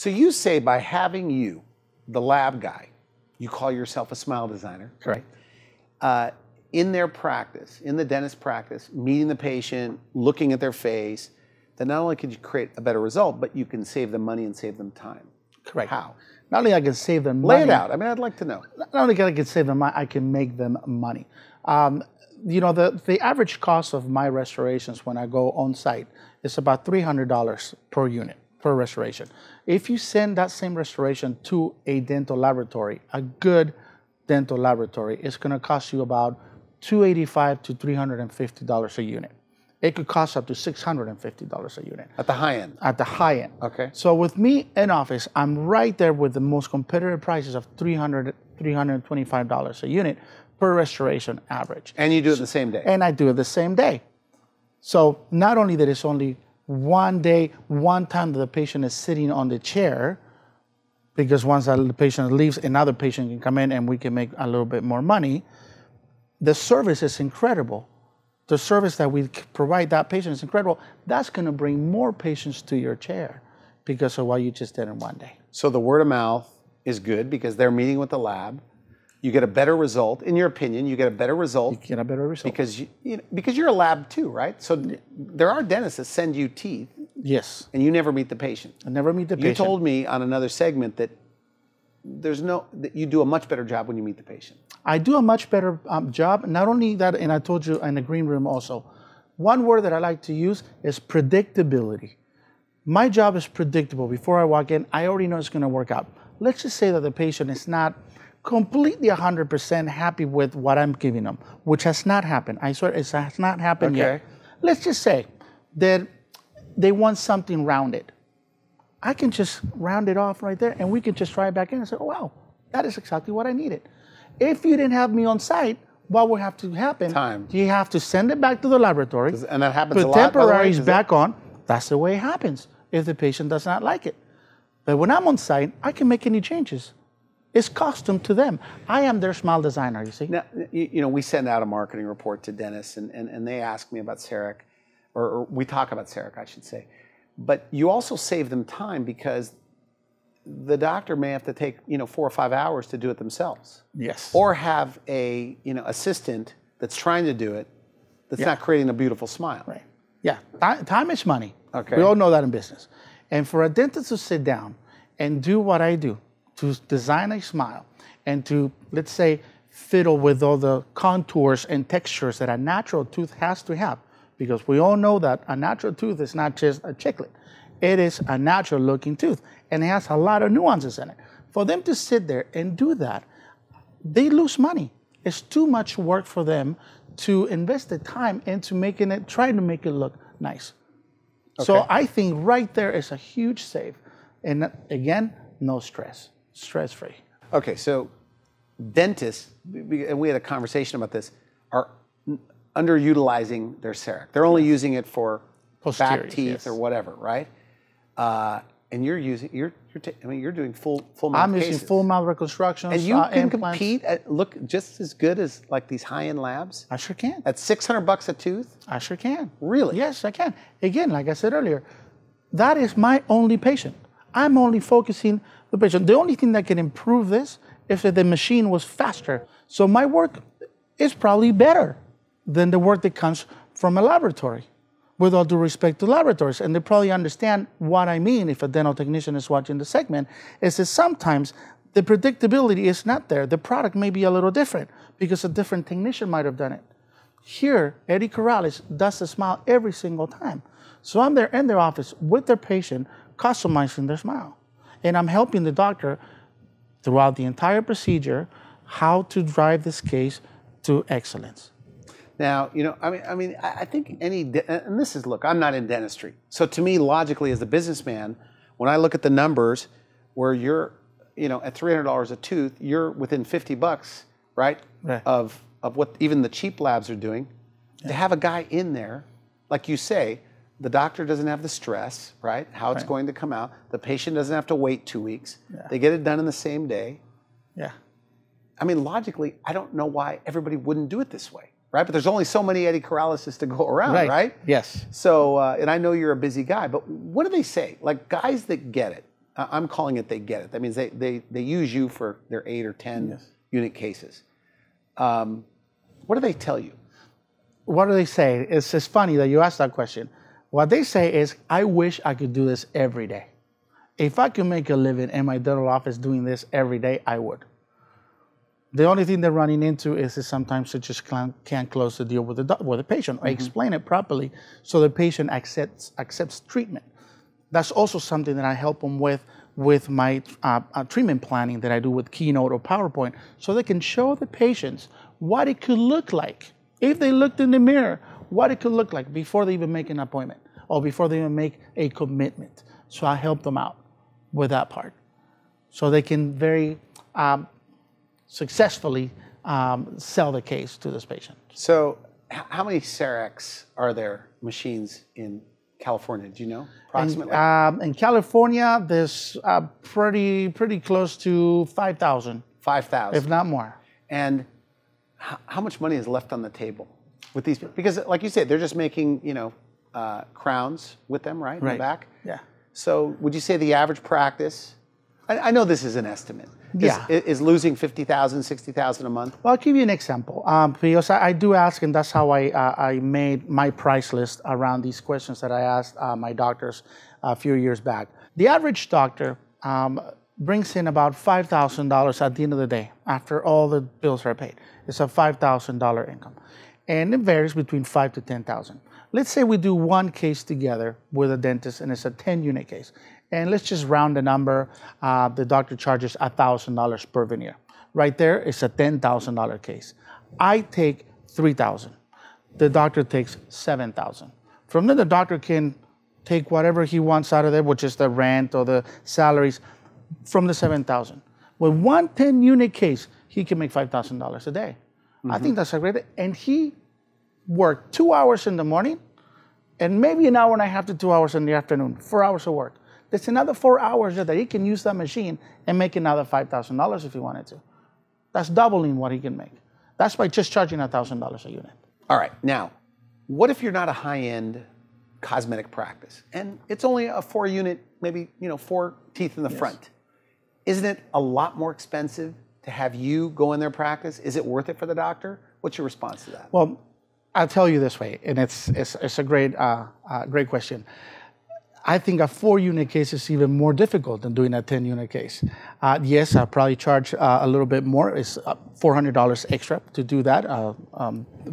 So you say by having you, the lab guy, you call yourself a smile designer. Correct. In their practice, in the dentist practice, meeting the patient, looking at their face, then not only could you create a better result, but you can save them money and save them time. Correct. How? Not only I can save them money. Lay it out. I mean, I'd like to know. Not only can I save them money, I can make them money. You know, the average cost of my restorations when I go on site is about $300 per unit, per restoration. If you send that same restoration to a dental laboratory, a good dental laboratory, it's going to cost you about $285 to $350 a unit. It could cost up to $650 a unit. At the high end? At the high end. Okay. So with me in office, I'm right there with the most competitive prices of $300, $325 a unit per restoration average. And you do it the same day? And I do it the same day. So not only that it's only one day, one time that the patient is sitting on the chair, because once the patient leaves, another patient can come in and we can make a little bit more money. The service is incredible. The service that we provide that patient is incredible. That's going to bring more patients to your chair because of what you just did in one day. So the word of mouth is good because they're meeting with the lab. You get a better result. In your opinion, you get a better result. You get a better result. Because you're a lab too, right? So there are dentists that send you teeth. Yes. And you never meet the patient. I never meet the patient. You told me on another segment that that you do a much better job when you meet the patient. I do a much better job. Not only that, and I told you in the green room also, one word that I like to use is predictability. My job is predictable. Before I walk in, I already know it's going to work out. Let's just say that the patient is not completely 100% happy with what I'm giving them, which has not happened. I swear it has not happened yet. Let's just say that they want something rounded. I can just round it off right there and we can just try it back in and say, oh, wow, that is exactly what I needed. If you didn't have me on site, what would have to happen? Time. You have to send it back to the laboratory. And that happens a lot, put temporaries back on. That's the way it happens if the patient does not like it. But when I'm on site, I can make any changes. It's custom to them. I am their smile designer, you see. Now, you know, we send out a marketing report to dentists and they ask me about CEREC, or we talk about CEREC, I should say. But you also save them time because the doctor may have to take 4 or 5 hours to do it themselves. Yes. Or have a assistant that's trying to do it that's not creating a beautiful smile. Right. Yeah. Time is money. Okay. We all know that in business. And for a dentist to sit down and do what I do, to design a smile and to, let's say, fiddle with all the contours and textures that a natural tooth has to have, because we all know that a natural tooth is not just a chiclet. It is a natural looking tooth and it has a lot of nuances in it. For them to sit there and do that, they lose money. It's too much work for them to invest the time into trying to make it look nice. Okay. So I think right there is a huge save. And again, no stress, stress-free. Okay, so dentists, and we had a conversation about this, are underutilizing their CEREC. They're only using it for back teeth or whatever, right? And you're doing full mouth I'm cases. using full mouth reconstructions. And you can compete look just as good as like these high-end labs? I sure can. At $600 a tooth? I sure can. Really? Yes, I can. Again, like I said earlier, that is my only patient. I'm only focusing the patient. The only thing that can improve this is if the machine was faster. So my work is probably better than the work that comes from a laboratory, with all due respect to laboratories. And they probably understand what I mean if a dental technician is watching the segment, is that sometimes the predictability is not there. The product may be a little different because a different technician might have done it. Here, Eddie Corrales does the smile every single time. So I'm there in their office with their patient, customizing their smile. And I'm helping the doctor throughout the entire procedure how to drive this case to excellence. Now, I think and this is, look, I'm not in dentistry. So to me, logically, as a businessman, when I look at the numbers where you're, at $300 a tooth, you're within $50, right? Of what even the cheap labs are doing. Yeah. To have a guy in there, like you say, the doctor doesn't have the stress, right? How it's going to come out. The patient doesn't have to wait 2 weeks. Yeah. They get it done in the same day. Yeah. I mean, logically, I don't know why everybody wouldn't do it this way. Right, but there's only so many Eddie Corrales to go around, right? Yes. So, and I know you're a busy guy, but what do they say? Like guys that get it, I'm calling it they get it. That means they use you for their 8 or 10 unit cases. What do they tell you? What do they say? It's funny that you asked that question. What they say is, I wish I could do this every day. If I could make a living in my dental office doing this every day, I would. The only thing they're running into is that sometimes they just can't close the deal with the patient or explain it properly so the patient accepts treatment. That's also something that I help them with my treatment planning that I do with Keynote or PowerPoint, so they can show the patients what it could look like if they looked in the mirror, what it could look like before they even make an appointment or before they even make a commitment. So I help them out with that part, so they can very successfully sell the case to this patient. So how many CEREX are there machines in California? Do you know approximately? In California, there's pretty close to 5,000. 5,000. If not more. And how much money is left on the table with these? Because like you said, they're just making, crowns with them, right? In the back? Yeah. So would you say the average practice, I know this is an estimate, is losing $50,000, $60,000 a month? Well, I'll give you an example. Because I do ask, and that's how I made my price list around these questions that I asked my doctors a few years back. The average doctor brings in about $5,000 at the end of the day after all the bills are paid. It's a $5,000 income. And it varies between $5,000 to $10,000. Let's say we do one case together with a dentist and it's a 10-unit case. And let's just round the number. The doctor charges $1,000 per veneer. Right there, it's a $10,000 case. I take $3,000. The doctor takes $7,000. From there, the doctor can take whatever he wants out of there, which is the rent or the salaries, from the $7,000. With one 10-unit case, he can make $5,000 a day. I think that's a great, and he worked 2 hours in the morning and maybe an hour and a half to 2 hours in the afternoon, 4 hours of work. There's another 4 hours that he can use that machine and make another $5,000 if he wanted to. That's doubling what he can make. That's by just charging $1,000 a unit. All right, now, what if you're not a high-end cosmetic practice and it's only a 4-unit, maybe 4 teeth in the front? Isn't it a lot more expensive to have you go in their practice? Is it worth it for the doctor? What's your response to that? Well, I'll tell you this way, and it's a great question. I think a 4-unit case is even more difficult than doing a 10-unit case. Yes, I'll probably charge a little bit more. It's $400 extra to do that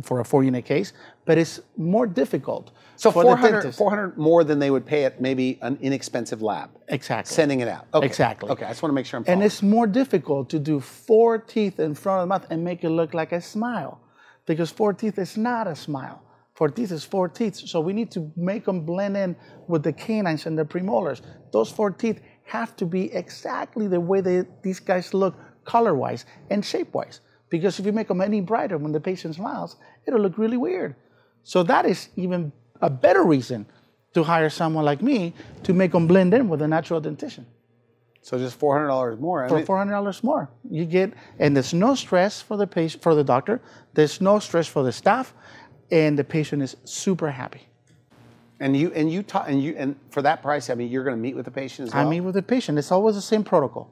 for a 4-unit case, but it's more difficult. So $400 more than they would pay at maybe an inexpensive lab. Exactly. Sending it out. Okay. Exactly. Okay, I just want to make sure I'm following. And it's more difficult to do 4 teeth in front of the mouth and make it look like a smile, because 4 teeth is not a smile. 4 teeth is 4 teeth, so we need to make them blend in with the canines and the premolars. Those 4 teeth have to be exactly the way these guys look color-wise and shape-wise, because if you make them any brighter when the patient smiles, it'll look really weird. So that is even a better reason to hire someone like me to make them blend in with a natural dentition. So just $400 more. For $400 more, you get, and there's no stress for the patient, for the doctor. There's no stress for the staff, and the patient is super happy. And for that price, I mean, you're going to meet with the patient as well? I meet with the patient. It's always the same protocol.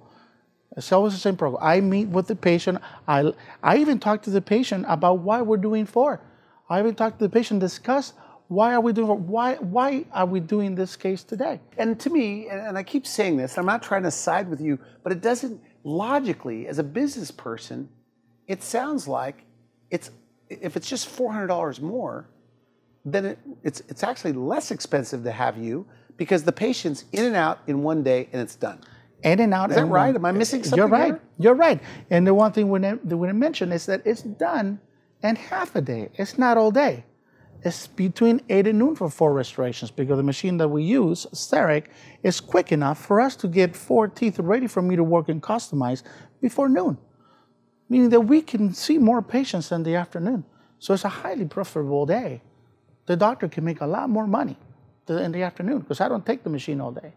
It's always the same protocol. I meet with the patient. I even talk to the patient about why we're doing 4. I even talk to the patient, discuss why are we doing this case today. And to me, and I keep saying this, I'm not trying to side with you, but it doesn't, logically, as a business person, it sounds like if it's just $400 more, then it's actually less expensive to have you, because the patient's in and out in one day and it's done. In and out. Is that right? Am I missing something? You're right. Here? You're right. And the one thing we didn't mention is that it's done in half a day. It's not all day. It's between 8 and noon for 4 restorations, because the machine that we use, CEREC, is quick enough for us to get 4 teeth ready for me to work and customize before noon, meaning that we can see more patients in the afternoon. So it's a highly profitable day. The doctor can make a lot more money in the afternoon, because I don't take the machine all day.